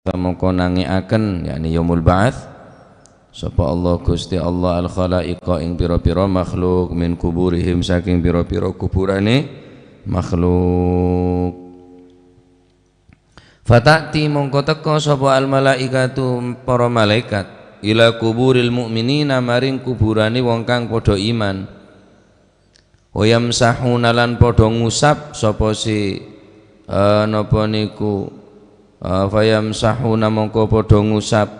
mongko nangiaken yakni yaumul ba'ats sapa Allah Gusti Allah al khalaiqa ing pira-pira makhluk min kuburihim saking pira-pira kuburane makhluk. Fatati mongko teka sapa al malaikatu para malaikat ila kuburil mukminina maring kuburane wong kang padha iman. Wayamsahuna lan padha ngusap sapa si napa niku fayamsahuna mongko padha ngusap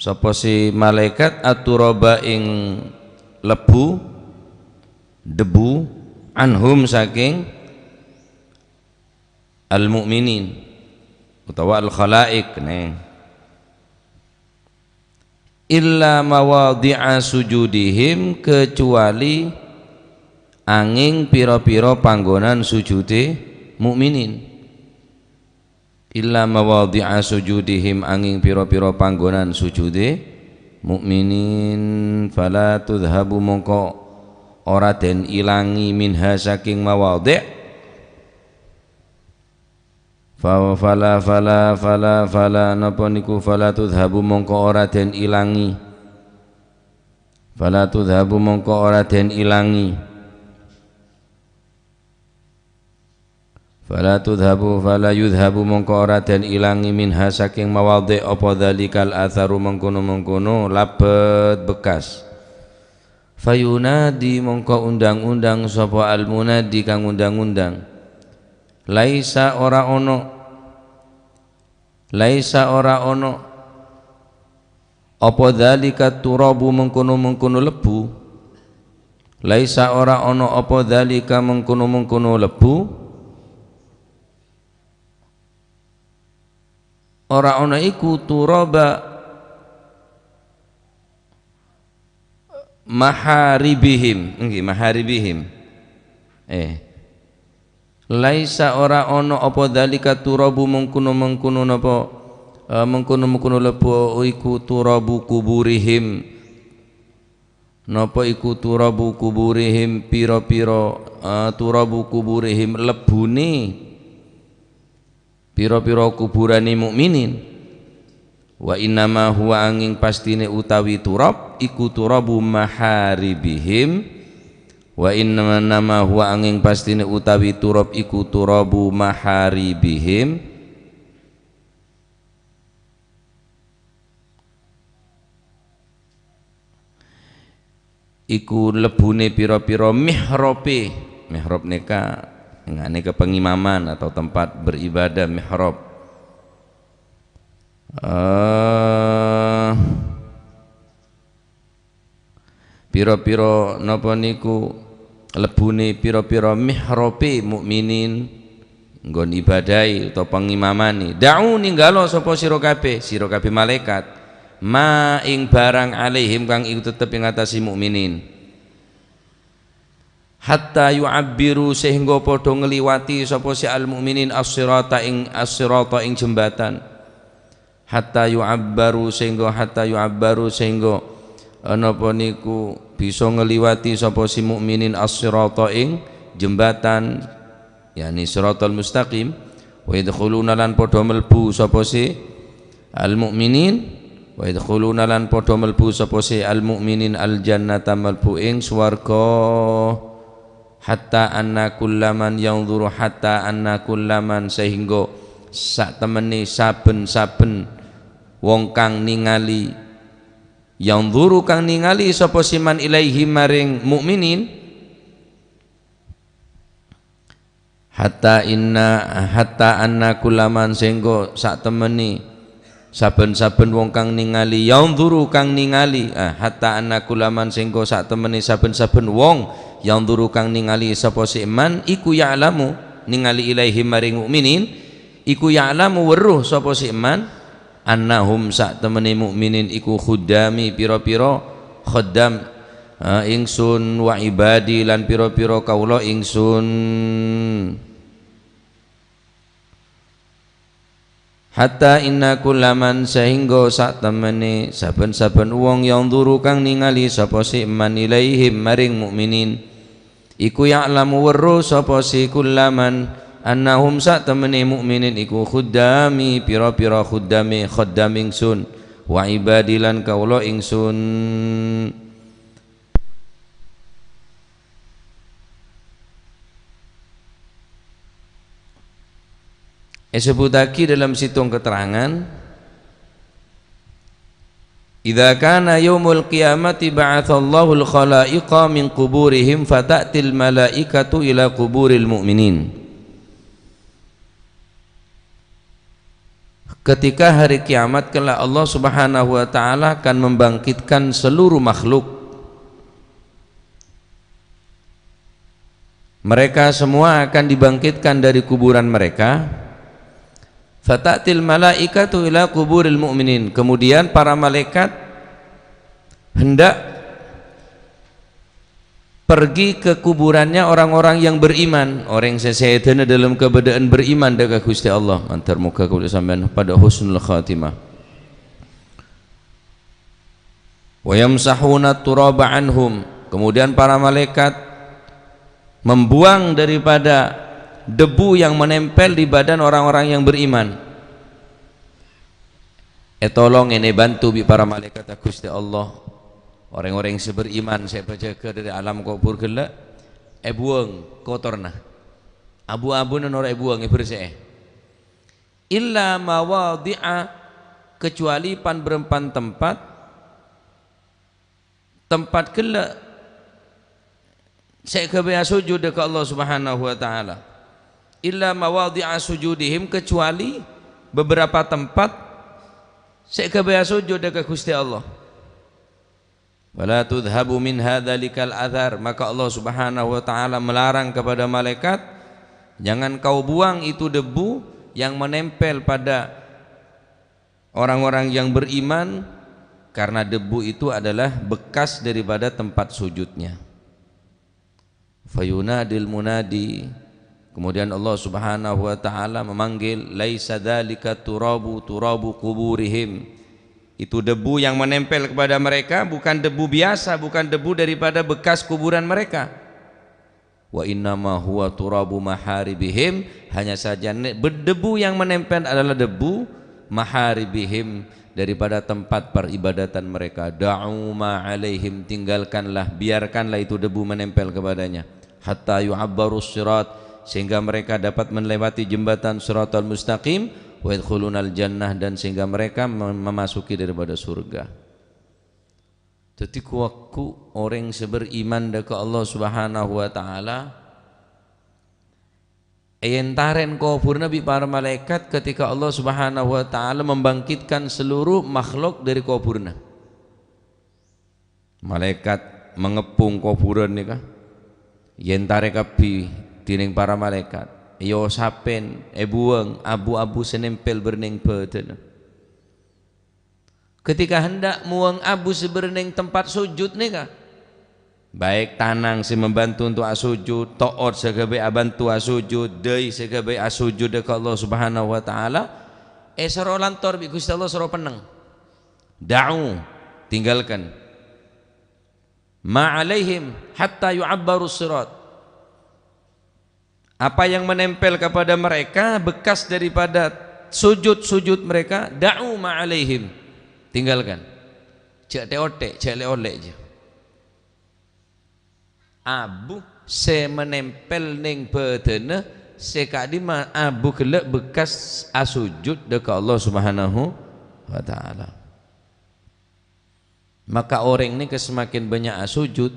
sapa si malaikat aturaba ing lebu debu anhum saking al mukminin utawa al khalaik illa mawadhi'a sujudihim kecuali angin pira-pira panggonan sujude mukminin. Illa mawadhi'a sujudihim angin pira-pira panggonan sujude mukminin fala tudhabu mongko ora den ilangi minha saking mawadhi' fala napa niku fala tudhabu mongko ora den ilangi fala tudhabu mongko ora den ilangi fala tudhabu fala yudhabu mongko ora den ilangi minha saking mawadhi' apa dzalikal atharu mengkono-mengkono labet bekas. Fayunadi mongko undang-undang sapa al munadi kang undang-undang laisa ora ono apa dzalika turabu mengkono-mengkono lebu laisa ora ono apa dzalika mengkono-mengkono lebu ora ana iku turaba maharibihim nggih maharibihim laisa ora ana apa dalika turabu mengkono napa mengkono lebu iku turabu kuburihim napa iku turabu kuburihim pira-pira turabu kuburihim lebune pira-pira kuburane mukminin. Wa innama huwa angin pastine utawi turab iku turabu maharibihim wa innama huwa angin pastine utawi turab iku turabu maharibihim iku lebune pira-pira mihrabe mihrab neka ngene kepengimaman atau tempat beribadah mihrab pira-pira napa niku lebune pira-pira mihrabe mukminin nggon ibadahi utawa pengimamani da'u ninggalo sapa sira kabeh malaikat ma ing barang alaihim kang iku tetep ing atase mukminin hatta yu'abbiru sehingga padha ngliwati sapa si al mukminin as-sirata ing jembatan hatta yu'abbaru sehingga napa niku bisa ngliwati sapa si mukminin as-sirata ing jembatan yakni siratal mustaqim wa yadkhuluna lan padha mlebu sapa si al mukminin wa yadkhuluna lan padha mlebu sapa si al mukminin al jannata mlebu ing swarga hatta anna kullaman yanzuru hatta anna kullaman sehingga sak temene saben-saben wong kang ningali yanzuru kang ningali sapa siman ilaihi maring mukminin hatta anna kullaman sehingga sak temene saben-saben wong kang ningali yanzuru kang ningali hatta anna kullaman sehingga sak temene saben-saben wong yang duru kang ningali sapa iman iku ya'lamu ningali ilaihi maring mukminin iku ya'lamu weruh sapa iman annahum sak temene mukminin iku khuddami pira-pira khaddam ingsun wa ibadi lan pira-pira kaula ingsun hatta inna kullaman sehingga sak temene saben-saben wong yang duru kang ningali sapa iman ilaihim maring mukminin iku ya'lamu weruh sapa si kullaman annahum sa temene mukminin iku khuddami pira-pira khuddami khaddam ingsun wa ibadilan kaula ingsun. Sebutaki dalam situng keterangan, idza kana yaumul qiyamati ba'atsallahu al-khalaiqa min quburihim fata'til malaikatu ila quburil mu'minin. Ketika hari kiamat kelak Allah Subhanahu wa taala akan membangkitkan seluruh makhluk. Mereka semua akan dibangkitkan dari kuburan mereka. Fatatil malaikatu ila kuburil mu'minin. Kemudian para malaikat hendak pergi ke kuburannya orang-orang yang beriman, orang sesedana dalam keadaan beriman dengan Gusti Allah. Antar muka kula sampean pada husnul khatimah. Wa yamsahuna turaba anhum. Kemudian para malaikat membuang daripada debu yang menempel di badan orang-orang yang beriman. Tolong ini bantu bi para malaikat Gusti Allah. Orang-orang yang beriman saya baca ke dari alam kubur gelak buang kotorna. Abu-abu nan ora buang bersih. Illa mawadhi'a kecuali pan berempan tempat gelak saya kebiasa sujud ke Allah Subhanahu wa taala. Illa mawadhi'a sujudihim kecuali beberapa tempat saya kebiasa sujud ke Gusti Allah. Wala tudhabu min hadzalikal athar, maka Allah Subhanahu wa taala melarang kepada malaikat, jangan kau buang itu debu yang menempel pada orang-orang yang beriman, karena debu itu adalah bekas daripada tempat sujudnya. Fayunadil munadi, kemudian Allah Subhanahu wa taala memanggil, laisa dzalika turabu kuburihim. Itu debu yang menempel kepada mereka bukan debu biasa, bukan debu daripada bekas kuburan mereka. Wa innama huwa turabu maharibihim, hanya saja debu yang menempel adalah debu maharibihim, daripada tempat peribadatan mereka. Da'u ma alaihim, tinggalkanlah, biarkanlah itu debu menempel kepadanya. Hatta yu'abbarus sirat, sehingga mereka dapat melewati jembatan siratal mustaqim. Wa yadkhulunal jannah, dan sehingga mereka memasuki daripada surga. Jadi waktu orang seberiman ke Allah Subhanahu wa taala entaren kubur Nabi para malaikat ketika Allah Subhanahu wa taala membangkitkan seluruh makhluk dari kuburna. Malaikat mengepung kuburan nika yentare kabi dining para malaikat. Yo sapen buang abu-abu senempel berning badan. Ketika hendak muang abu seberning tempat sujud nika, baik tanang si membantu untuk asujud, to'ot segabe abantu asujud, dei segabe asujud ke Allah Subhanahu wa taala, sero lantor bi Gusti Allah sero peneng. Da'u, tinggalkan. Ma alaihim hatta yu'abbarus sirat. Apa yang menempel kepada mereka bekas daripada sujud-sujud mereka, da'u ma alaihim, tinggalkan. Cek teotek, cek leolek je. Abu se menempel ning badana sekadi ma abu kelak bekas asujud dekat Allah Subhanahu wa taala. Maka orang ini semakin banyak asujud,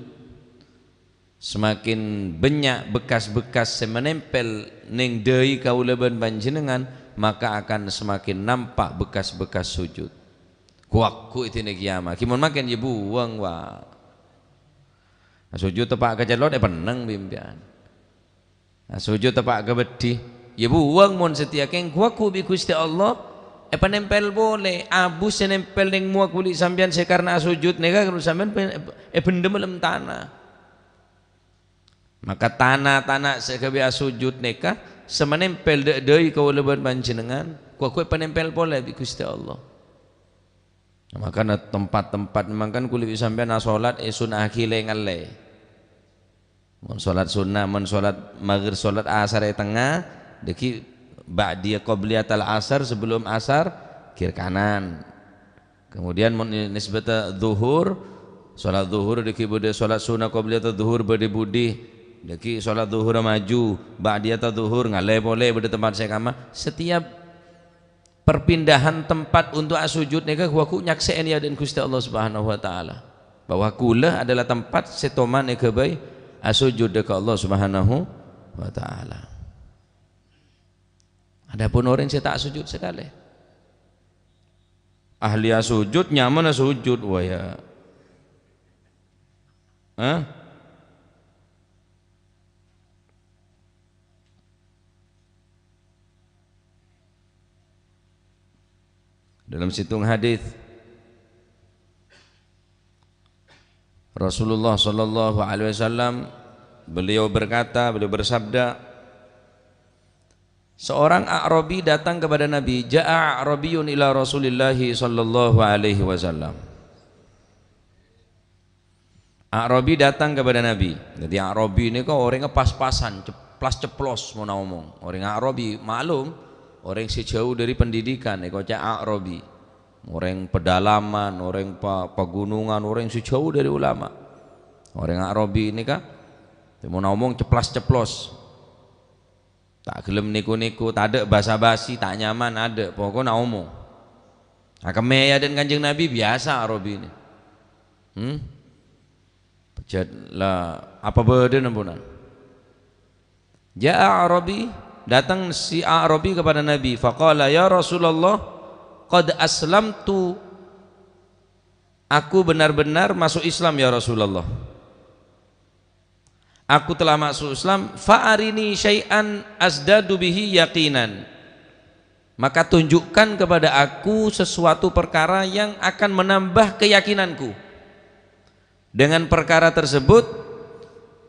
semakin banyak bekas-bekas yang menempel ning deui kaula panjenengan, maka akan semakin nampak bekas-bekas sujud. Kuakku itu nih kiamat. Kimun makin ya buang wa. Sujud tepak kecelot peneng bimpian. Sujud tepak kebedi ya buang mun setia keng kuakku bi Gusti Allah penempel boleh abu senempel ning muak kulit sampean se karena sujud nega kalau sampean bendem dalam tanah. Maka tanah-tanah sekebia sujud neka semenempel deui kaula panjenengan kuakku penempel boleh bi Gusti Allah. Maka tempat-tempat memang kan kulit sampean salat sunnah akhile ngale. Mun salat sunnah, mun salat maghrib, salat asar tengah deki ba'diyah qabliyatul asar, sebelum asar kiri kanan. Kemudian nisbata zuhur, salat zuhur deki bude salat sunah qabliyatul zuhur bude budi, deki salat zuhur maju, ba'diyatul zuhur ngaleh boleh bude tempat saya kama. Setiap perpindahan tempat untuk sujud nika waku nyakseen ya dan Gusti Allah Subhanahu wa taala. Bahwa kula adalah tempat setoman nika bae sujud dekat Allah Subhanahu wa taala. Adapun orang yang tak sujud sekali, ahli sujud nyaman sujud waya. Dalam situng hadis Rasulullah sallallahu alaihi wasallam beliau bersabda, seorang A'rabi datang kepada Nabi. Ja'a A'rabiyun ila Rasulillah sallallahu alaihi wasallam. A'rabi datang kepada Nabi. Jadi A'rabi ini kok orangnya pas-pasan, ceplas-ceplos mau ngomong. Orang A'rabi maklum, orang sejauh dari pendidikan kok A'rabi. Orang pedalaman, orang pegunungan, orang sejauh dari ulama. Orang A'rabi ini kah mau ngomong ceplas-ceplos. Tak gelem niku-niku, tak ada basa-basi, tak nyaman ada, pokoknya ngomong. Kemeya dan Kanjeng Nabi biasa A'rabi ini. Pejatlah apa beda nampunan. Ja'a A'rabi, datang si A'rabi kepada Nabi, faqala ya Rasulullah qad aslamtu, aku benar-benar masuk Islam ya Rasulullah, aku telah masuk Islam. Fa'arini syai'an azdadu bihi yaqinan, maka tunjukkan kepada aku sesuatu perkara yang akan menambah keyakinanku. Dengan perkara tersebut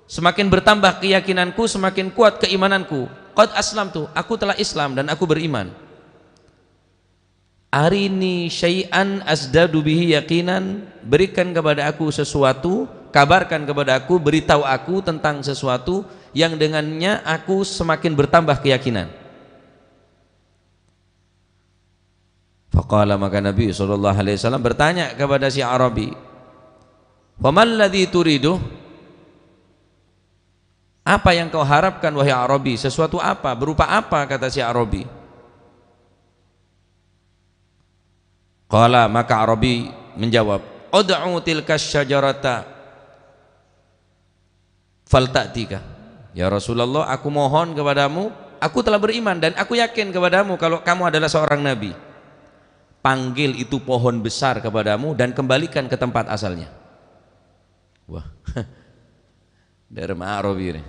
semakin bertambah keyakinanku, semakin kuat keimananku. Qad aslamtu, aku telah Islam dan aku beriman. Arini syai'an azdadu bihi yaqinan, berikan kepada aku sesuatu, kabarkan kepada aku, beritahu aku tentang sesuatu yang dengannya aku semakin bertambah keyakinan. Faqala, maka Nabi SAW bertanya kepada si Arabi, famal ladzi turidu, apa yang kau harapkan wahai Arabi, sesuatu apa, berupa apa, kata si Arabi. Qala, maka Arabi menjawab, ud'u tilka syajarata faltatika, ya Rasulullah, aku mohon kepadamu, aku telah beriman dan aku yakin kepadamu kalau kamu adalah seorang nabi. Panggil itu pohon besar kepadamu dan kembalikan ke tempat asalnya. Wah, dari Arabi ini.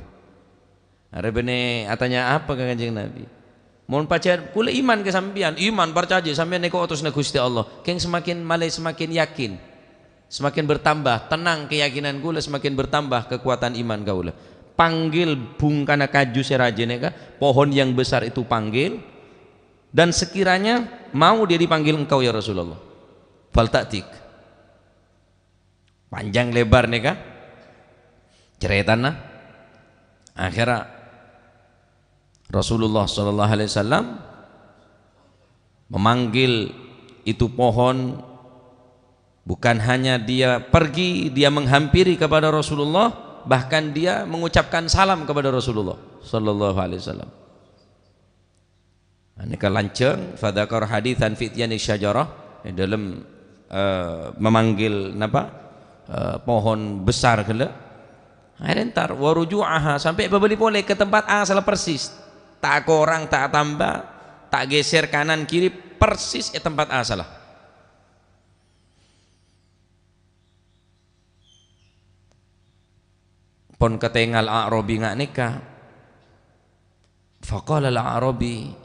Arabi ini atanya apa ke Kanjeng Nabi? Mohon pacar kula iman ke sampean, iman percaya sampean neko utus Gusti Allah. Keng semakin malai semakin yakin, semakin bertambah tenang keyakinan kula, semakin bertambah kekuatan iman kaula. Panggil bungkana kaju serajene ka, pohon yang besar itu panggil, dan sekiranya mau dia dipanggil engkau ya Rasulullah. Faltatik. Panjang lebar neka ceritana. Akhirnya Rasulullah SAW memanggil itu pohon, bukan hanya dia pergi, dia menghampiri kepada Rasulullah, bahkan dia mengucapkan salam kepada Rasulullah SAW. Ini kalanceng fadzakar haditsan fityani syajarah, dalam memanggil pohon besar kala. Akhirnya waruju'aha, sampai berbalik boleh ke tempat asal persis, tak kurang tak tambah, tak geser kanan kiri, persis tempat asal. Pon ketengal A'rabi ngak nikah. Faqala al-A'rabi,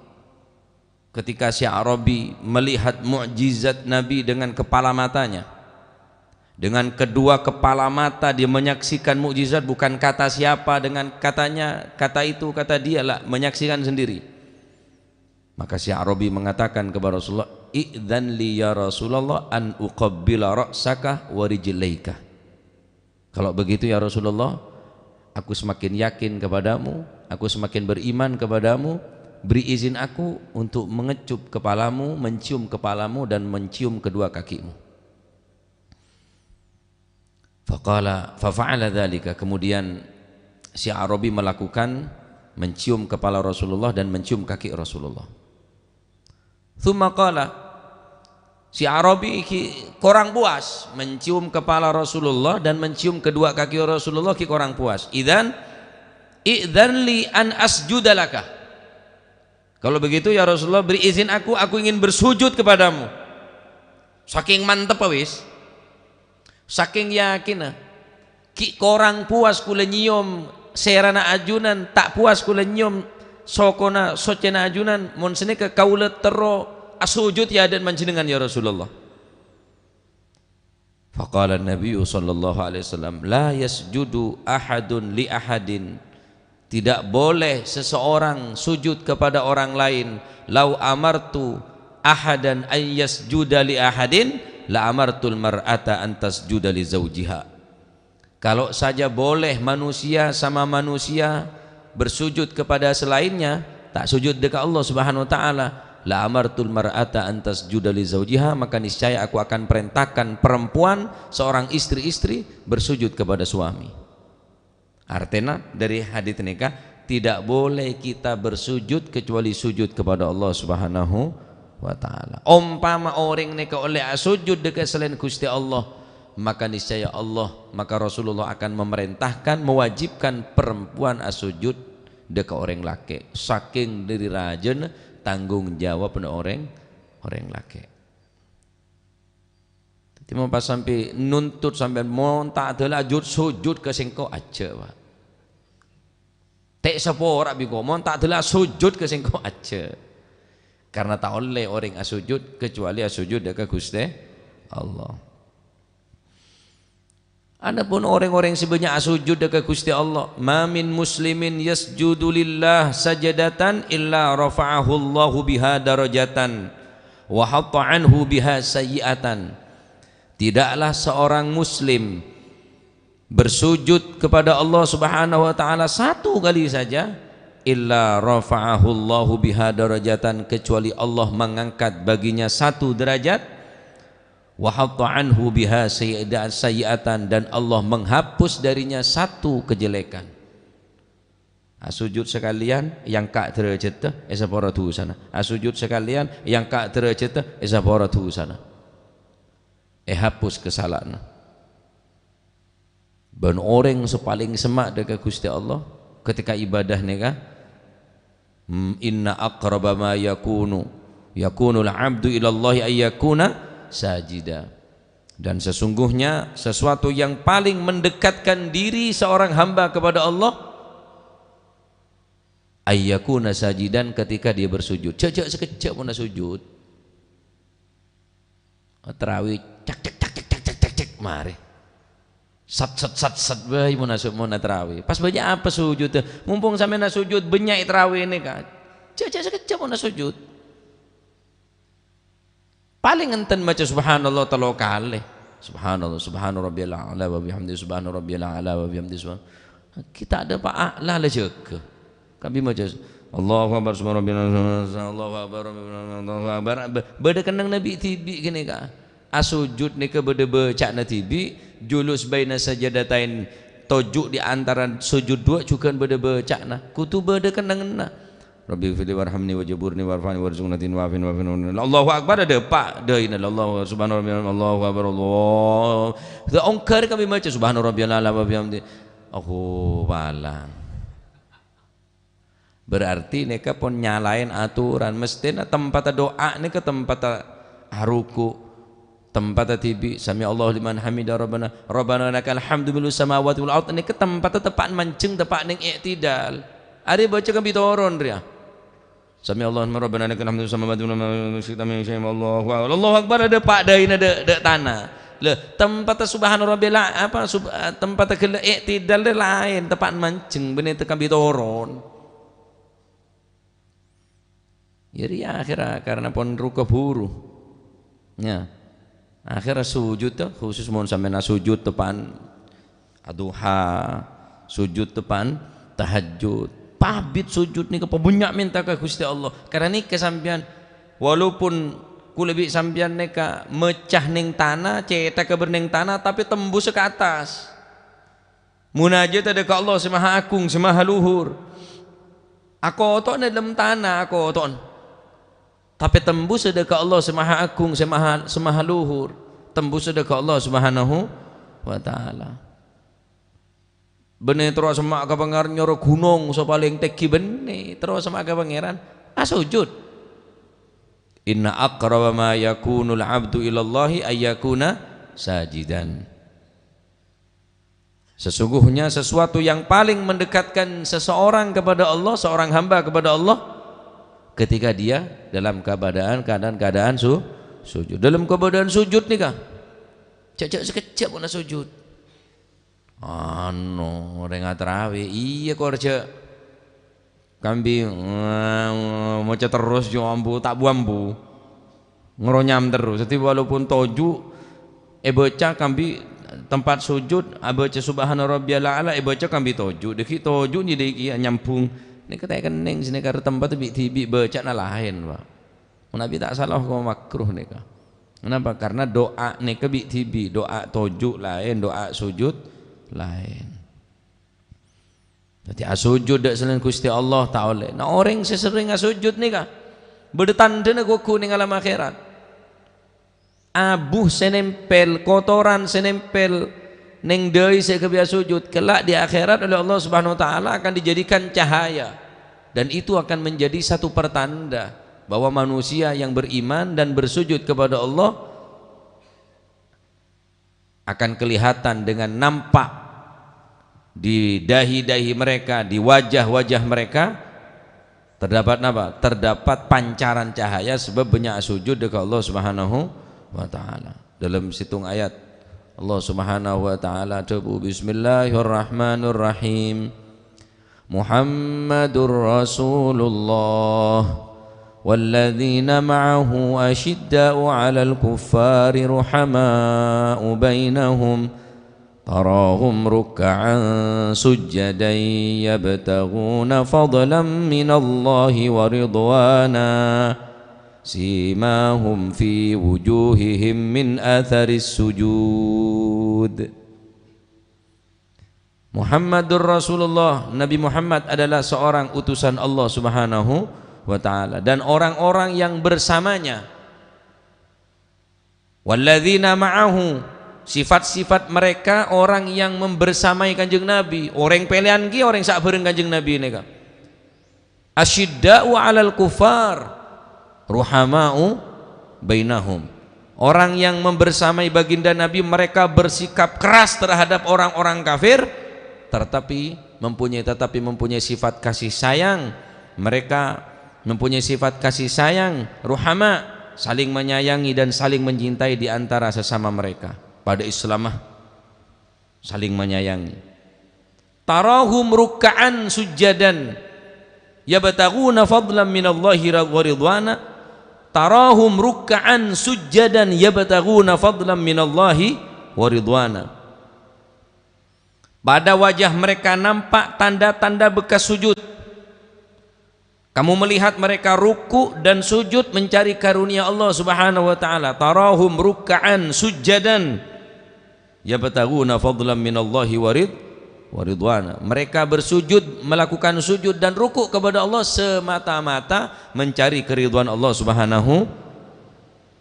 ketika si A'rabi melihat mukjizat Nabi dengan kepala matanya, dengan kedua kepala mata dia menyaksikan mukjizat, bukan kata siapa dengan katanya, kata itu kata dia lah, menyaksikan sendiri. Maka si A'rabi mengatakan kepada Rasulullah, idzan li ya Rasulullah an uqabbila ra'saka wa rijlaika. Kalau begitu ya Rasulullah, aku semakin yakin kepadamu, aku semakin beriman kepadamu, beri izin aku untuk mengecup kepalamu, mencium kepalamu dan mencium kedua kakimu. Fafa'ala dzalika, kemudian si Arabi melakukan mencium kepala Rasulullah dan mencium kaki Rasulullah. Tsumma qala, si Arabi kurang puas mencium kepala Rasulullah dan mencium kedua kaki Rasulullah, kurang puas. Idzan li an asjuda laka. Kalau begitu ya Rasulullah, beri izin aku ingin bersujud kepadamu. Saking mantep wis, saking yakin ki korang puas kula nyium serana ajunan, tak puas kula nyium sokona socena ajunan, mon sene ke kaula tero asujud ya dan manjenengan ya Rasulullah. Faqala an-nabiy sallallahu alaihi wasallam, la yasjudu ahadun li ahadin. Tidak boleh seseorang sujud kepada orang lain. Lau amartu ahadan an yasjuda li ahadin la amartul mar'ata an tasjuda li zawjiha. Kalau saja boleh manusia sama manusia bersujud kepada selainnya, tak sujud dekat Allah Subhanahu wa taala, la amartul mar'ata an tasjuda li zawjiha, maka niscaya aku akan perintahkan perempuan, seorang istri bersujud kepada suami. Artinya dari hadits nikah, tidak boleh kita bersujud kecuali sujud kepada Allah Subhanahu wa taala. Umpama orang nikah oleh sujud dekat selain Gusti Allah, maka niscaya Allah, maka Rasulullah akan memerintahkan, mewajibkan perempuan sujud dekat orang laki. Saking dari rajin tanggung jawab orang laki. Cuma pas sampai nuntut sampai mau tak ada lanjut sujud ke sengkau aja, Pak. Tak sepora biko mau tak ada sujud ke sengkau aja. Karena tak oleh orang sujud kecuali sujud dekat Gusti Allah. Adapun orang-orang sebanyak sujud dekat Gusti Allah, ma min muslimin yasjudu lillah sajadatan illa rafa'ahu Allahu biha darajatan wa hatta anhu biha sayyi'atan. Tidaklah seorang muslim bersujud kepada Allah Subhanahu wa taala satu kali saja, illa rafa'ahu Allahu biha darajatan, kecuali Allah mengangkat baginya satu derajat, wa hatta anhu biha sayyi'atan, dan Allah menghapus darinya satu kejelekan. Sujud sekalian yang kak derajat esapora tu sana. Sujud sekalian yang kak derajat esapora tu sana. Hapus kesalahan. Ben orang sepaling semak dekat Gusti Allah ketika ibadah nikah, inna aqraba ma yakunul abdu ilallahi ayyakuna sajida. Dan sesungguhnya sesuatu yang paling mendekatkan diri seorang hamba kepada Allah, ayyakuna sajidan, ketika dia bersujud. Cek sekejap pun sujud. Tarawih cek mari sat bae mun tarawih pas banyak apa sujud mumpung sampe na sujud banyak tarawih ini kan cek sekejap mun sujud paling enten maca subhanallah 3 kali, subhanallah subhana rabbiyal a'la wa bihamdi subhana rabbiyal a'la wa bihamdi subhana. Kita ada pak a'la le jaga kami maca Allahu akbar subhanallah Allahu akbar Allahu akbar beda kenang Nabi tibi gini ka asujud nika beda baca na tibi julus baina sajadatain tojuk di antara sujud dua juga beda baca na kutu beda kenang na Rabbi fili warhamni wajiburni warfani warzuqnatin wafin Allahu akbar ada pak deuna Allahu subhanahu Allahu akbar Allah the ongkar kami baca subhana rabbiyal a'la wa bihamdi aku balang. Berarti neka pun nyalain aturan, mestinya tempat doa neka tempat haruku, tempat tibi sami Allah liman hamida rabbana lakal hamdu bil samawati wal ardh, neka tempat tepat mancing tepat ning i'tidal. Ari baca kan bitoron dia. Sami Allah rabbana lakal hamdu samawati wal ardh Allahu akbar ada pak dain ada tanah. Le tempat subhana rabbil apa tempat ke i'tidal lain tepat mancing bener tekan bitoron. Jadi akhirnya karena pon ruka buru, ya akhirnya sujud tuh khusus mohon sampai sujud depan duha, sujud depan tahajud, pabit sujud nika pemunyak minta ke Gusti Allah karena nika sampean walaupun kulebik sampean nika mecah ning tanah cetak ke berning tanah tapi tembus ke atas munajat ada ke Allah semaha agung semaha luhur aku otot dalam tanah aku otot tapi tembus ada ke Allah semaha agung semaha luhur tembus ada ke Allah subhanahu wa ta'ala benih terus sama ke pangeran nyoro gunung so paling teki benih terus sama ke pangeran sujud inna aqraba ma yakunul abdu ilallahi ayyakuna sajidan sesungguhnya sesuatu yang paling mendekatkan seseorang kepada Allah seorang hamba kepada Allah ketika dia dalam keadaan sujud dalam keadaan sujud nih kah cek sekejap pun sujud orang terawih iya korja kambing mau terus jambu tak buambu ngeronyam terus jadi walaupun toju baca kambi tempat sujud baca subhana rabbiyal a'la baca kambi toju deki toju ni deki nyambung ini kata kening sini karena tempat tibi baca na lain Pak Nabi tak salah kau makruh nih kah kenapa karena doa nih kebi tibi doa toju lain doa sujud lain jadi sujud dak selain Gusti Allah Ta'ala nah orang sesering sujud nih kah berdetanda na goku ning alam akhirat abuh senempel kotoran senempel ning deui sekebiasa sujud kelak di akhirat oleh Allah Subhanahu wa taala akan dijadikan cahaya dan itu akan menjadi satu pertanda bahwa manusia yang beriman dan bersujud kepada Allah akan kelihatan dengan nampak di dahi-dahi mereka di wajah-wajah mereka terdapat apa? Terdapat pancaran cahaya sebab banyak sujud kepada Allah Subhanahu wa taala. Dalam situng ayat Allah Subhanahu wa taala coba bismillahirrahmanirrahim Muhammadur Rasulullah walladzina ma'ahu ashidda'u 'alal kuffari ruhama'u bainahum tarahum ruk'an sujjadan yabtaghuna fadlan minallahi wa ridwana simahum fi wujuhihim min atharis sujud. Muhammadur Rasulullah, Nabi Muhammad adalah seorang utusan Allah Subhanahu wa taala dan orang-orang yang bersamanya. Walladzina ma'ahu, sifat-sifat mereka orang yang membersamai Kanjeng Nabi, orang pilihan ki orang sak bareng Kanjeng Nabi nika. Asyidda'u 'alal kufar ruhama'u bainahum. Orang yang membersamai baginda Nabi mereka bersikap keras terhadap orang-orang kafir tetapi mempunyai sifat kasih sayang. Mereka mempunyai sifat kasih sayang, ruhama, saling menyayangi dan saling mencintai di antara sesama mereka. Pada Islamah saling menyayangi. Tarahum ruk'an sujjadan yabtaghuna fadlan minallahi wa ridwana. Tarahum ruk'an sujjadan yabtaghuna fadlan minallahi wa ridwana. Pada wajah mereka nampak tanda-tanda bekas sujud. Kamu melihat mereka ruku dan sujud mencari karunia Allah Subhanahu wa taala. Tarahum ruk'an sujjadan yabtaghuna fadlan minallahi wa ridwana. Mereka bersujud, melakukan sujud dan ruku kepada Allah semata-mata mencari keridhaan Allah Subhanahu.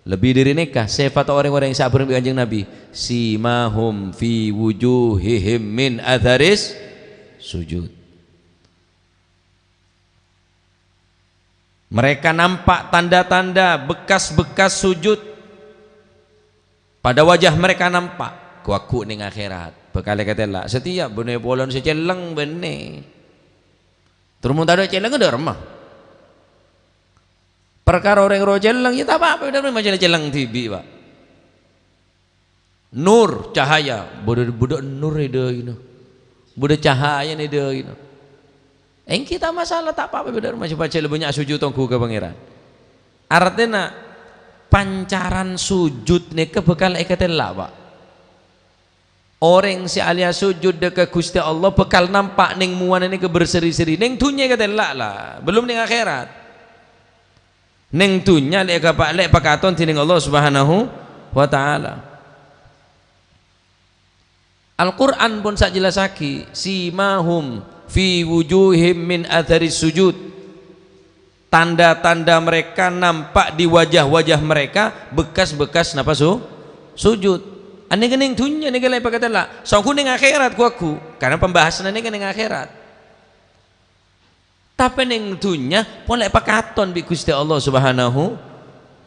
Lebih dari nikah sifat orang-orang yang sabar dengan Kanjeng Nabi, simahum fi wujuhihim min atharis sujud. Mereka nampak tanda-tanda bekas-bekas sujud pada wajah mereka nampak kuaku ning akhirat. Bekale katela setiap benih polon seceleng benih. Terus mun ada celeng ada remah. Perkara orang roh celeng ya tak apa-apa udah macam celeng tibi Pak. Nur cahaya, budak nur ide ini. Budak cahaya ide ini. Kita masalah tak apa-apa benar macam baca banyak sujud tongku ke pangeran. Artinya pancaran sujud nih ke bekal ekatela Pak. orang si alia sujud dekat Gusti Allah bekal nampak ning muana ni ke berseri-seri ning dunya kata lah belum ning akhirat ning dunya lek pakaton tining Allah Subhanahu wa taala. Al-Qur'an pun sak jelasake simahum fi wujuhim min athari sujud, tanda-tanda mereka nampak di wajah-wajah mereka bekas-bekas napa sujud. Ane kening dunya ni galai pakata lah. So aku ning akhirat aku karena pembahasan ini ning akhirat. Tapi ning dunya boleh pakaton bi Gusti Allah Subhanahu.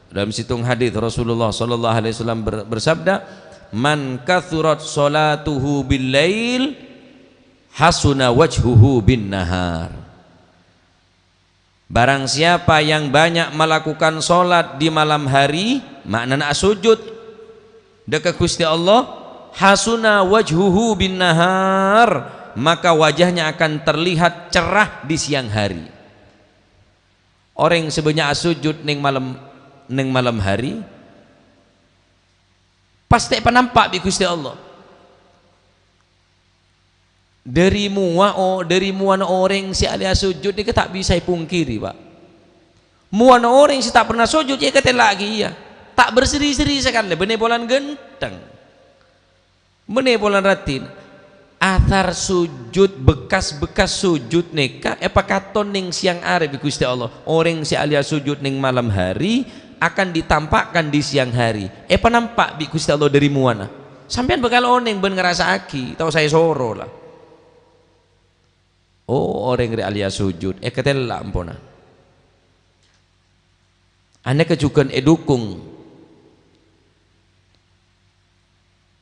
Dalam situng hadis Rasulullah sallallahu alaihi wasallam bersabda, "Man kathurat salatuhu bil lail hasuna wajhuhu bin nahar." Barang siapa yang banyak melakukan solat di malam hari, maknanya sujud dekat Gusti Allah, hasuna wajhuhu bin nahar, maka wajahnya akan terlihat cerah di siang hari. Orang yang sebanyak sujud ning malam hari pasti penampak di Gusti Allah. Dari muana orang si alia sujud ni tak bisa pungkiri, Pak. Muana orang si tak pernah sujud ya kata lagi ya. Tak berseri-seri sekali benepolan genteng benepolan ratin athar sujud bekas-bekas sujud neka pakaton ning siang hari bi Gusti Allah. Orang si alia sujud ning malam hari akan ditampakkan di siang hari penampak bi Gusti Allah dari muana sampean bakal oneng ben ngerasa aki tahu saya soro lah. Oh orang ri alia sujud ketela ampona ane kejukan edukung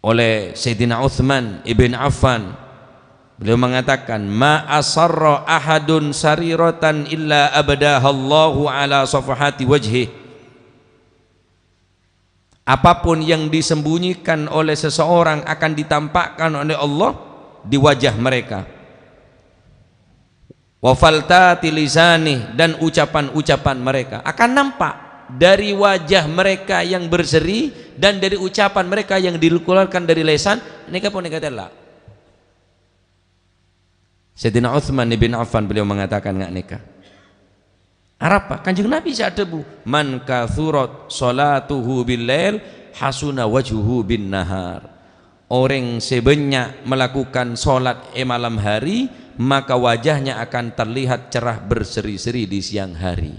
oleh Sayyidina Uthman ibn Affan. Beliau mengatakan ma asarra ahadun sariratan illa abadahallahu ala safahati wajhi. Apapun yang disembunyikan oleh seseorang akan ditampakkan oleh Allah di wajah mereka. Wa faltati lisani, dan ucapan-ucapan mereka akan nampak dari wajah mereka yang berseri dan dari ucapan mereka yang dikeluarkan dari lisan. Nika pun nika tela. Sayyidina Uthman bin Affan beliau mengatakan ngak nika. Arapa Kanjeng Nabi sadebu man kathurat salatuhu bil lail hasuna wajhuhu bin nahar. Orang sebanyak melakukan salat malam hari maka wajahnya akan terlihat cerah berseri-seri di siang hari.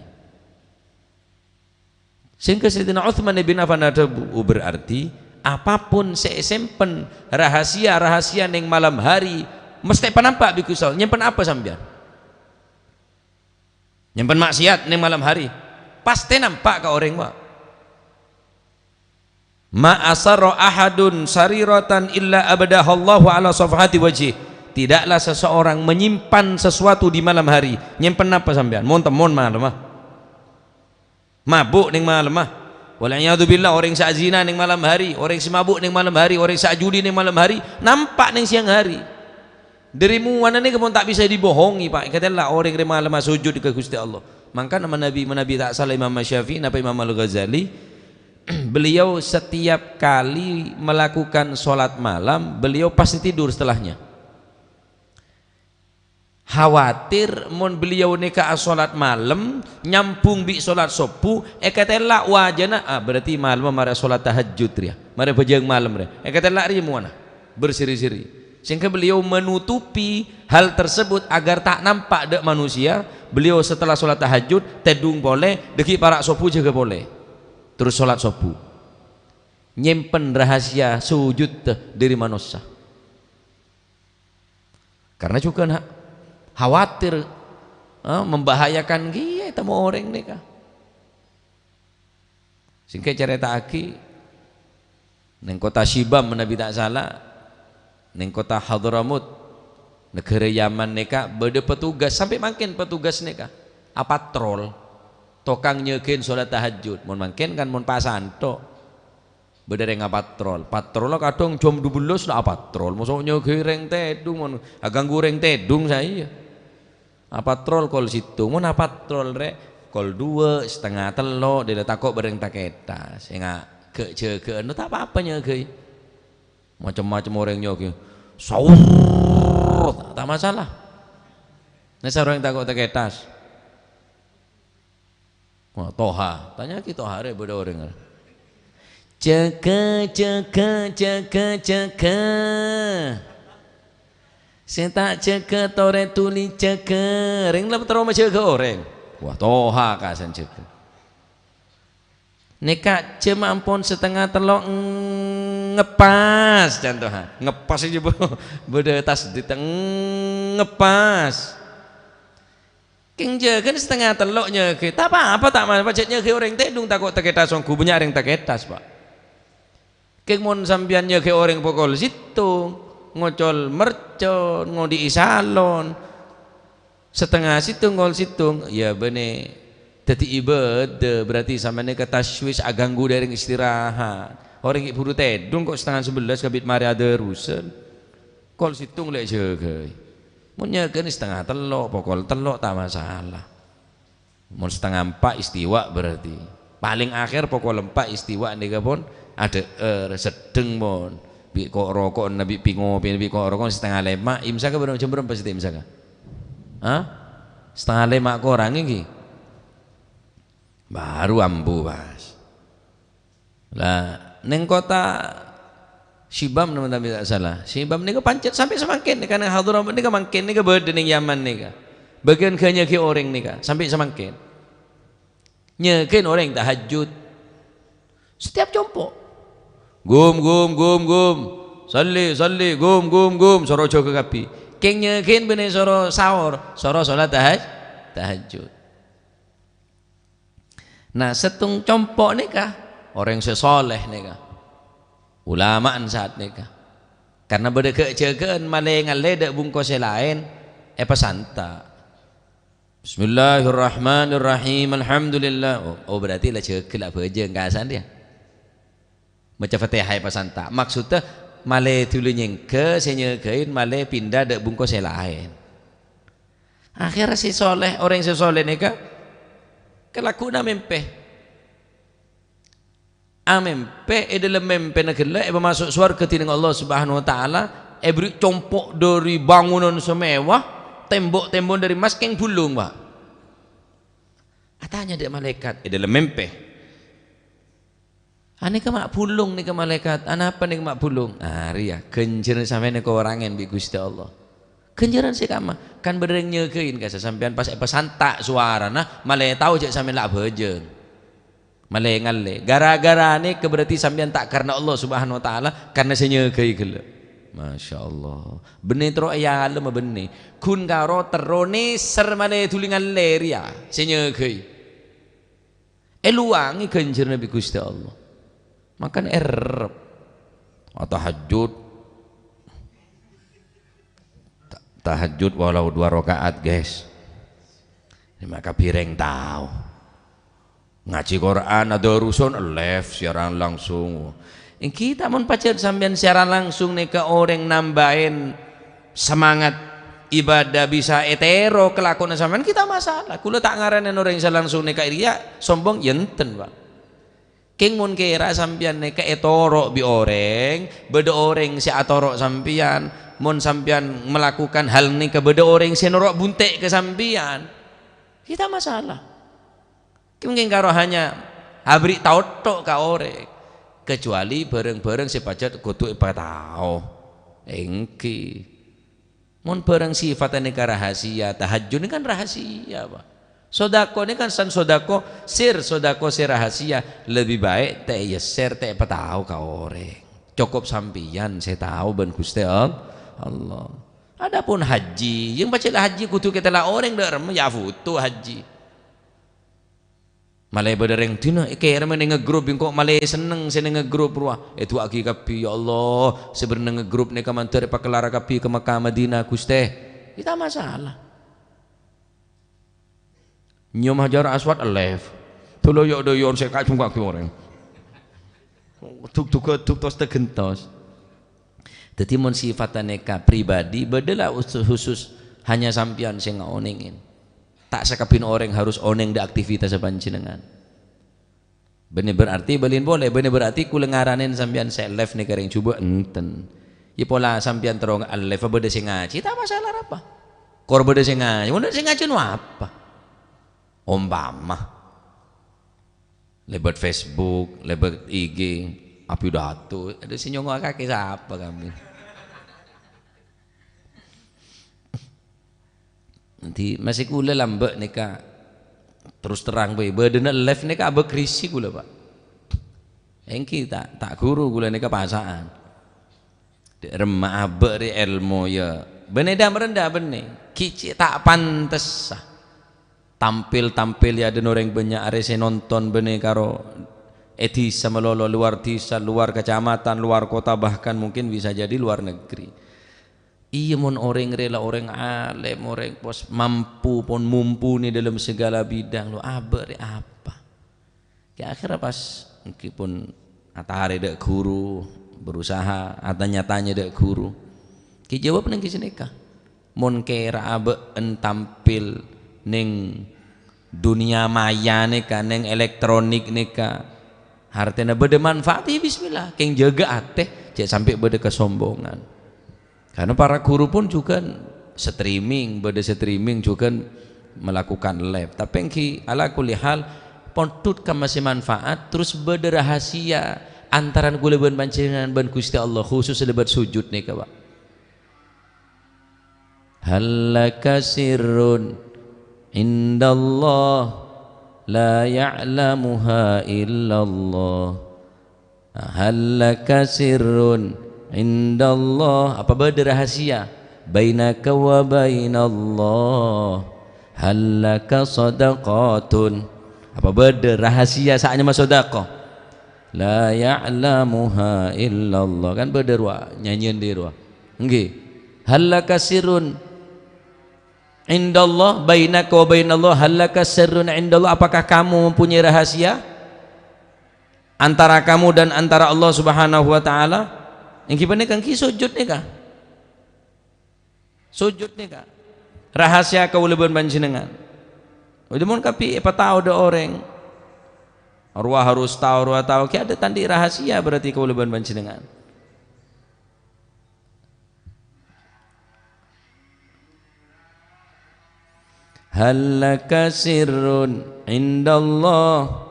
Sehingga Sayyidina Uthman bin Affan berarti apapun sesempen rahasia-rahasia ning malam hari mesti penampak bi Gusti Allah. Nyimpen apa sampean? Nyimpen maksiat ning malam hari pasti nampak ka orang wa. Ma asarra ahadun sariratan illa abadahallahu ala safhati wajhi. Tidaklah seseorang menyimpan sesuatu di malam hari. Nyimpen apa sampean? Mon temon malam ah. Mabuk ning malam ah. Wala'iyadzubillah orang sak zina ning malam hari, orang si mabuk ning malam hari, orang sak judi ning malam hari, nampak ning siang hari. Dirimu mana ni kamu tak bisa dibohongi, Pak. Katalah orang yang malam sujud ke Gusti Allah. Maka nama Nabi tak salah Imam Syafi'i, napa Imam Al-Ghazali, beliau setiap kali melakukan sholat malam, beliau pasti tidur setelahnya. Khawatir mon beliau nikah sholat malam nyampung bi sholat subuh katela wajana berarti malam mara sholat tahajud ya mara bajang malam ya katela ri muana bersiri-siri sehingga beliau menutupi hal tersebut agar tak nampak dek manusia. Beliau setelah sholat tahajud tedung boleh deki para subuh juga boleh terus sholat subuh nyimpen rahasia sujud dari manusia karena juga khawatir membahayakan dia temu orang ni kah singkat cerita aki neng kota Shibam Nabi tak salah neng kota Hadramut negara Yaman neka berde petugas sampai makin petugas neka patrol tokang nyekin sholat tahajud mon makin kan mon pasanto berde patrol lo kadang jam 12 lah patrol mosok nyekin reng tedung mon agang goreng tedung saya patrol kol situ mun patrol rek kol 2:30 telo dia takok bareng taketa sehingga ke no tak apa-apa nyegei macam-macam orang nyoki sahur tak masalah. Nah sareng takut teketas wah toha tanya ki toha re beda orang ceke saya tak ceke tore tuli ceke ring lah terus ceke orang wah toha kasan ceke neka cema ampun setengah telok ngepas contohnya ngepas aja beda tas di ngepas king kan setengah teloknya kita apa tak mas pacetnya ke orang tedung takut teketas songku punya orang teketas pak king mon sambiannya ke orang pokol situ ngocol mercon ngodi isalon setengah situ ngol situ ya bene teti ibadah berarti sama ini kata taswis aganggu dari istirahat orang ibu tedung kok setengah 11 kabit mari ada rusen kol situ lek jaga munnya kan setengah telok pokol telok tak masalah mun setengah 4 istiwa berarti paling akhir pokol 4 istiwa nika pun ada sedeng mon bi kok rokok nabi pingo bi kok rokok setengah 5 imsak berapa jam berapa sih imsak hah setengah 5 kok orang iki baru ambu pas lah neng kota Sibam teman-teman tidak salah Sibam nika pancet sampai semakin karena Hadramaut nika makin nika beda ning Yaman nika bagian kanya ke orang nika sampai semakin nyekin orang tahajud setiap jompo gum salli gum soro jogo kapi keng nyekin bene soro sahur soro salat tahajud. Nah setung compok nikah orang sesoleh nikah ulamaan saat nikah karena beda kejagaan malengan ledak bungkus lain pesanta Bismillahirrahmanirrahim alhamdulillah oh berarti lah cekil apa aja ngasan dia baca fatihah pesanta maksudnya male tulu nyengke senyekein male pindah dak bungkus lain akhirnya si soleh orang sesoleh nikah kelakuan mempeh amempe dalam mempe negela masuk surga tining Allah Subhanahu wa taala beri compok dari bangunan semewah tembok-tembok dari emas keng bulung pak katanya dia malaikat dalam mempe ane ke mak bulung nih ke malaikat apa nih mak bulung ria kenjeran sampai nih ke orangen bi Gusti Allah kenjeran sih kama kan bereng nyekein kasa sampean pas santak suara nah malaikat tahu cek sampean lah bejeng malengalle gara-gara ini keberarti sampean tak karena Allah Subhanahu wa taala karena senyegai gele Masya Allah benih tero ya lema benih kun karo terone sermane tulingan leria senyegai luangi kenjer Nabi Gusti Allah makan erep tahajud walau 2 rakaat guys ini maka pireng tahu ngaji Quran ada urusan live siaran langsung kita mau pacar sampean siaran langsung nih ke orang nambahin semangat ibadah bisa etero kelakuan sampean kita masalah kula tak ngaranin orang yang langsung nih ke ria sombong yenten pak king mun kira sampean nih ke etoro bi orang beda orang si atoro sampean mun sampean melakukan hal nih ke beda orang si norok buntek ke sampean kita masalah mungkin karo hanya abri tautok ka ore kecuali bareng-bareng sepajat kudu ipatao engki mun bareng sifatane ka rahasia tahajud ini kan rahasia Pak sodako ini kan san sodako sir rahasia lebih baik teh ya share teh patao ka ore cukup sampian saya tahu ben Gusti Allah adapun haji yang baca haji kudu kita lah orang dak ya foto haji malai badareng dina kaya ramai ngegrup kok malai seneng seneng ngegrup ruah itu aki kapi ya Allah sebenarnya ngegrup nih kamantar pak kelara kapi ke Makkah Madinah Gusti kita masalah nyom Hajar Aswad alive tulo yo doyon saya kacung kaki orang tuk tos tegentos jadi mon sifatane ka pribadi bedela khusus hanya sampian sing onengin tak sekapin orang harus oneng di aktivitas panjenengan Bener berarti belin boleh, bener berarti kula ngaranin sampean selef nih kering coba enten. Ya pola sampean terong alef beda sing ngaji, tak masalah apa. Kor beda sing ngaji, beda sing ngaji nu apa? Umpama lebat Facebook, lebat IG, api datu, ada sinyong kaki siapa kami? Nanti masih kula lambek nika terus terang bae bedena live nika abek krisi kula Pak. Engki tak guru kula nika pasaan. Dek remah abek ri ilmu ya. Beneda merendah bene. Kici tak pantes. Tampil ya den orang banyak arese nonton bene karo etisa melolo luar desa, luar kecamatan, luar kota, bahkan mungkin bisa jadi luar negeri. Iya mon orang rela orang alim orang pos mampu pun mumpuni dalam segala bidang lo apa ya akhirnya pas meskipun atahari dek guru berusaha tanya dek guru ki jawab neng kisah nikah mon kera tampil neng dunia maya nika neng elektronik nika hartena bede manfaat ya bismillah keng jaga ateh jangan sampai bede kesombongan. Karena para guru pun juga streaming, beda streaming juga melakukan live. Tapi engki ala kulli hal pontut ka masih manfaat terus beda rahasia antaran kula ben panjenengan ben Gusti Allah khusus lebat sujud nih Pak. Halaka sirrun indallah la ya'lamuha illallah. Halaka sirrun indallah apa beda rahasia bainaka wa bainallah halaka sadaqatun apa beda rahasia saatnya mas sedekah la ya'lamuha illallah kan beda ruah nyanyian di ruah nggih halaka sirrun indallah bainaka wa bainallah halaka sirrun indallah apakah kamu mempunyai rahasia antara kamu dan antara Allah Subhanahu wa taala. Yang gimana kan ki sujud nih kah? Sujud nih kah? Rahasia kau leban panjenengan. Udah mon kapi apa tahu ada orang. Arwah harus tahu, arwah tahu. Ki ada tandi rahasia berarti kau leban panjenengan. Halaka sirrun indallah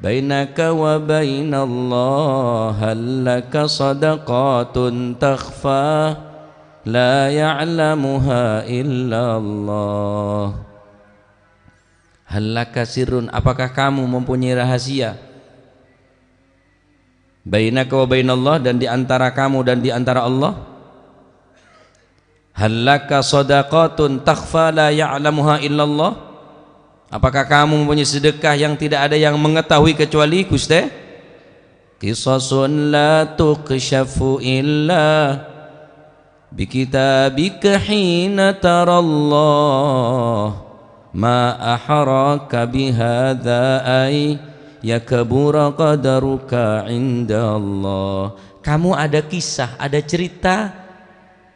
bainaka wa bainallah halaka sadaqatun takhfa la ya'lamuha illallah halaka sirrun apakah kamu mempunyai rahasia bainaka wa bainallah dan di antara kamu dan di antara Allah halaka sadaqatun takhfa la ya'lamuha illallah apakah kamu mempunyai sedekah yang tidak ada yang mengetahui kecuali Gusti? Qisasun la tukshafu illa bikitabika hina tarallah ma ahraka bihadza ay yakbura qadaruka inda Allah. Kamu ada kisah, ada cerita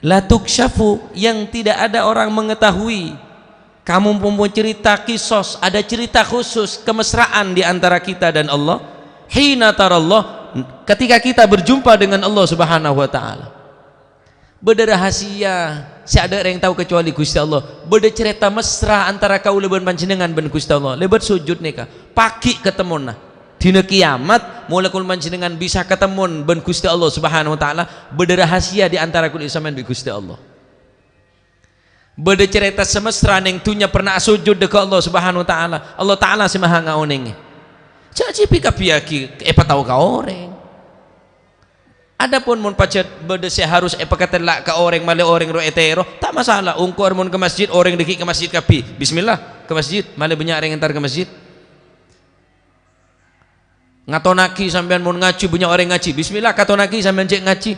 la tukshafu yang tidak ada orang mengetahui. Kamu mempunyai cerita kisos, ada cerita khusus kemesraan di antara kita dan Allah. Hina tarallah, ketika kita berjumpa dengan Allah Subhanahu wa taala. Beda rahasia, si ada yang tahu kecuali Gusti Allah. Beda cerita mesra antara kau leban panjenengan ben Gusti Allah. Lebat sujud nika, pagi ketemu nah. Dina kiamat mulai kul panjenengan bisa ketemu ben Gusti Allah Subhanahu wa taala. Beda rahasia di antara kul isaman ben Gusti Allah. Beda cerita semesra yang tunya pernah sujud dekat Allah Subhanahu wa taala. Allah taala si maha ngaoneng. Jadi pika piaki apa tahu kau orang. Adapun mun pacet beda harus katelak ka orang male orang ro etero tak masalah. Ungkor mun ke masjid orang deki ke masjid kapi. Bismillah ke masjid male banyak orang entar ke masjid. Ngatonaki sampean mun ngaji banyak orang ngaji. Bismillah katonaki sampean cek ngaji.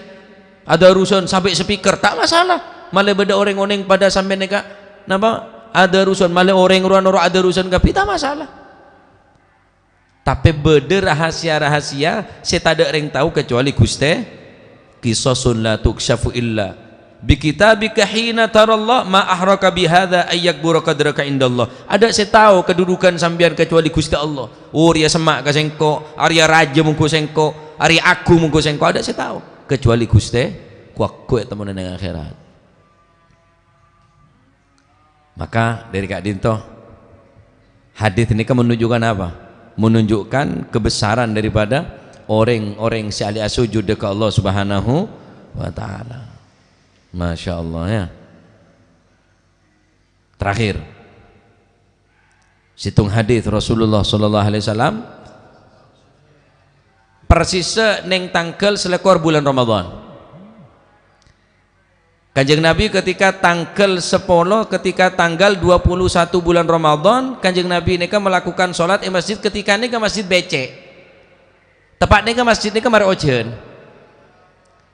Ada urusan sampai speaker tak masalah. Malah beda orang oneng pada sampai neka napa ada urusan malah orang ruan ada urusan kapi tak masalah tapi beda rahasia saya tak ada orang tahu kecuali Gusti qisasun la tukshafu illa bi kitabika hina tarallah ma ahraka bihadza ayyakbura qadraka indallah. Ada saya tahu kedudukan sambian kecuali Gusti Allah. Oh ria semak ka sengko, arya raja mungko sengko, ari aku mungko sengko, ada saya tahu kecuali Gusti kuak temen nang akhirat. Maka dari Kak Dinto, hadis ini kan menunjukkan apa? Menunjukkan kebesaran daripada orang-orang si ahli sujud dekat Allah Subhanahu wa taala. Masya Allah ya. Terakhir, situng hadis Rasulullah sallallahu alaihi wasallam persisa neng tangkel selekor bulan Ramadan. Kanjeng Nabi ketika tanggal 10 ketika tanggal 21 bulan Ramadan, Kanjeng Nabi ini kan melakukan sholat di masjid ketika ini ke masjid becek. Tepatnya ke masjid ini ke mari ojen.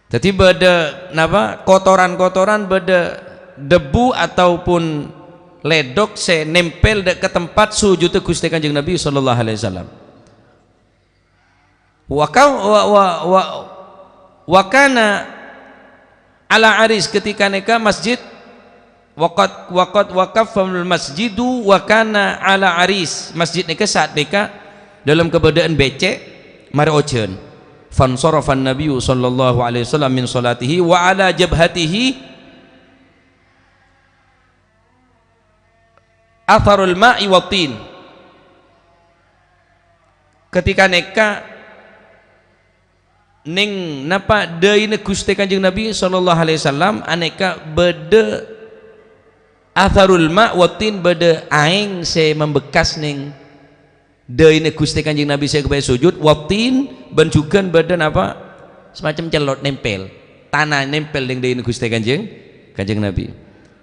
Jadi beda napa kotoran-kotoran beda debu ataupun ledok se nempel ke tempat sujud Gusti Kanjeng Nabi sallallahu alaihi wasallam. Wa kana ala aris ketika neka masjid waqat waqafal masjidu wa kana ala aris masjid neka saat neka dalam keadaan becek mari ojen. Fansarafan Nabi sallallahu alaihi wasallam min salatihi wa ala jabhatihi atharul ma'i wa tin. Ketika neka ning napa deune Gusti Kanjeng Nabi sallallahu alaihi wasallam aneka bede atharul ma' wa tin bede aing se membekas ning deune Gusti Kanjeng Nabi saya kebayang sujud watin benjukan badan apa semacam celot nempel tanah nempel dengan deune Gusti Kanjeng Nabi.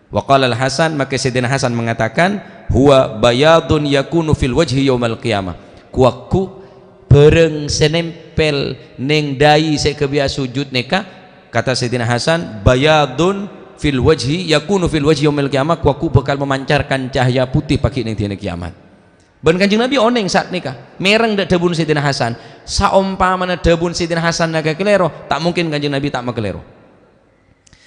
Wa qala al Hasan, maka Sayyidina Hasan mengatakan huwa bayadun yakunu fil wajhi yaumal qiyamah. Kuaku bereng senempel ning dai saya kebiasa sujud neka, kata Sayyidina Hasan bayadun fil wajhi yakunu fil wajhi yaumal qiyamah, kuaku bakal memancarkan cahaya putih pagi ning dina kiamat. Ben Kanjeng Nabi oneng saat nikah mereng dak debun Sayyidina Hasan saumpamana debun Sayyidina Hasan naga kelero tak mungkin Kanjeng Nabi tak makelero.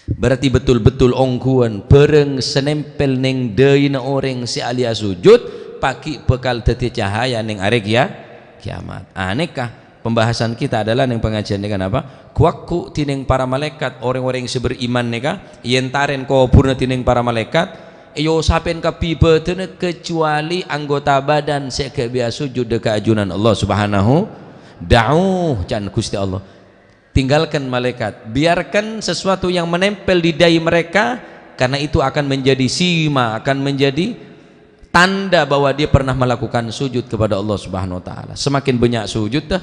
Berarti betul-betul ongkuan bereng senempel ning deuna orang si alia sujud pagi bekal dadi cahaya ning arek ya kiamat. Aneka pembahasan kita adalah ning pengajian dengan apa? Kuakku tining para malaikat orang-orang yang beriman neka yentaren kuburna tining para malaikat yo sapen kapibetene kecuali anggota badan saya biasa sujud dekat ajunan Allah Subhanahu da'uh can Gusti Allah. Tinggalkan malaikat, biarkan sesuatu yang menempel di dai mereka karena itu akan menjadi sima, akan menjadi tanda bahwa dia pernah melakukan sujud kepada Allah Subhanahu wa taala. Semakin banyak sujud dah,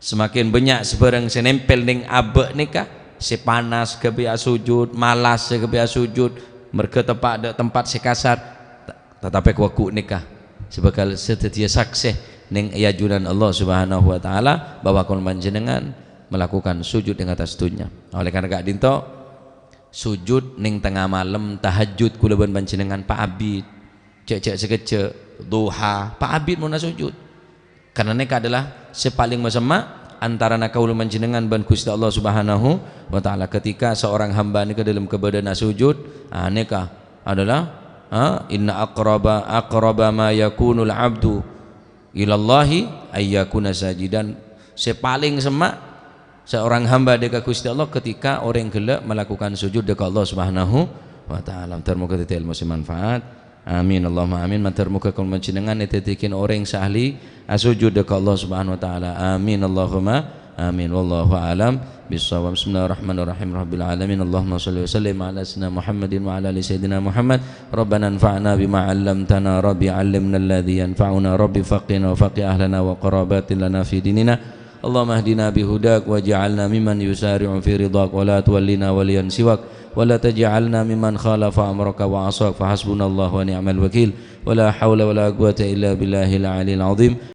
semakin banyak sebarang senempel ning abe nikah, sepanas kebiasa sujud, malas kebiasa sujud, mereka tempat sekasar tetapi kuaku nikah sebagai setia saksi ning ajunan Allah Subhanahu wa taala bahwa kon panjenengan melakukan sujud ing atas dunya. Oleh karena Kak Dinto sujud ning tengah malam tahajud kula ben panjenengan Pak Abid cek sekece duha Pak Abid mau sujud karena neka adalah sepaling mesema antara nakaul panjenengan ban Gusti Allah Subhanahu wa taala ketika seorang hamba nika dalam keadaan sujud neka adalah inna aqraba ma yakunul abdu ilallahi ayyakuna sajidan. Sepaling semak seorang hamba dekat Gusti Allah ketika orang gelak melakukan sujud dekat Allah Subhanahu wa taala. Termoga kita ilmu manfaat. Amin Allahumma amin. Matur muka kul panjenengan dititikin orang sahli sujud dekat Allah Subhanahu wa taala. Amin Allahumma amin. Wallahu alam bissawab. Bismillahirrahmanirrahim. Rabbil alamin. Allahumma shalli wa sallim ala sayyidina Muhammadin wa ala ali sayyidina Muhammad. Rabbana anfa'na bima 'allamtana, rabbi 'allimna alladhi yanfa'una, rabbi faqihna wa faqih ahlana wa qarabatin lana fi dinina. Allahumma hdina bihudak waj'alna mimman yusari'u fi ridhak wa la tuwallina waliyan siwak wa la taj'alna mimman khalafa amraka wa 'asak fa hasbunallahu wa ni'mal wakil wa la hawla wa la quwwata illa billahil 'aliyyil 'azim.